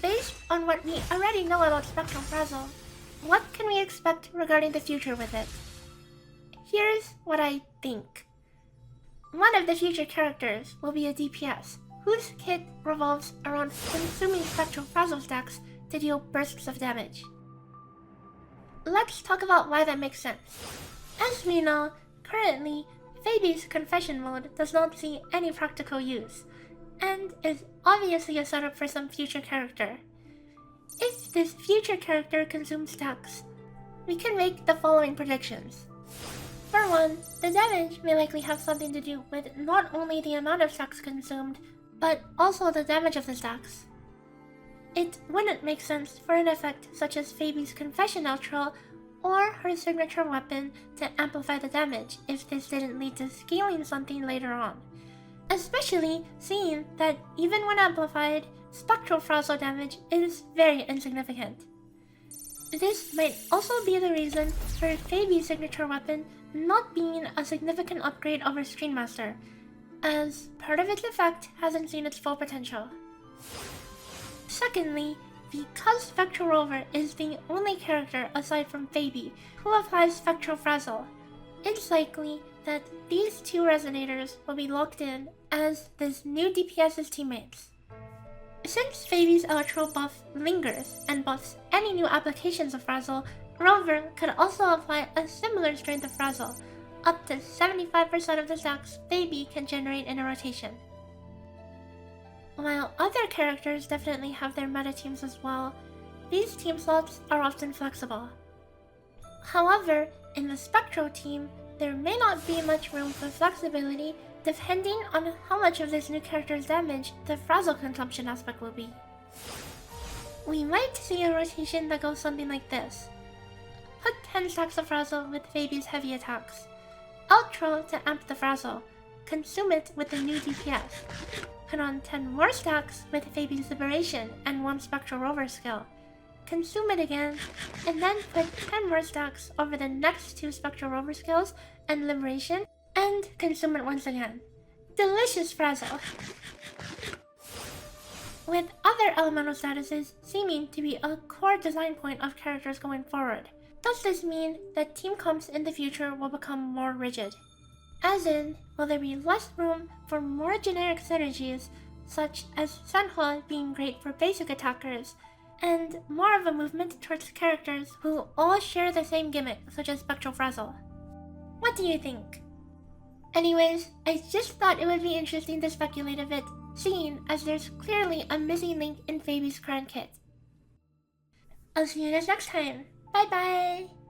Based on what we already know about Spectro Frazzle, what can we expect regarding the future with it? Here's what I think. One of the future characters will be a DPS, whose kit revolves around consuming Spectro Frazzle stacks to deal bursts of damage. Let's talk about why that makes sense. As we know, currently, Phoebe's confession mode does not see any practical use, and is obviously a setup for some future character. If this future character consumes stacks, we can make the following predictions. For one, the damage may likely have something to do with not only the amount of stacks consumed, but also the damage of the stacks. It wouldn't make sense for an effect such as Phoebe's confession outro or her signature weapon to amplify the damage if this didn't lead to scaling something later on. Especially seeing that even when amplified, Spectral Frazzle damage is very insignificant. This might also be the reason for Phoebe's signature weapon not being a significant upgrade over Stream Master, as part of its effect hasn't seen its full potential. Secondly, because Spectral Rover is the only character aside from Phoebe who applies Spectral Frazzle, it's likely that these two resonators will be locked in as this new DPS's teammates. Since Phoebe's outro buff lingers and buffs any new applications of Frazzle, Rover could also apply a similar strength of Frazzle, up to 75% of the stacks Phoebe can generate in a rotation. While other characters definitely have their meta teams as well, these team slots are often flexible. However, in the Spectro team, there may not be much room for flexibility depending on how much of this new character's damage the Frazzle consumption aspect will be. We might see a rotation that goes something like this. Put 10 stacks of Frazzle with Phoebe's heavy attacks. Outro to amp the Frazzle. Consume it with the new DPS. Put on 10 more stacks with Phoebe's Liberation and 1 Spectral Rover skill. Consume it again, and then put 10 more stacks over the next 2 Spectral Rover skills and Liberation, and consume it once again. Delicious Frazzle! With other elemental statuses seeming to be a core design point of characters going forward, does this mean that team comps in the future will become more rigid? As in, will there be less room for more generic synergies, such as Senhua being great for basic attackers, and more of a movement towards characters who all share the same gimmick, such as Spectral Frazzle? What do you think? Anyways, I just thought it would be interesting to speculate a bit, seeing as there's clearly a missing link in Phoebe's current kit. I'll see you guys next time. Bye bye!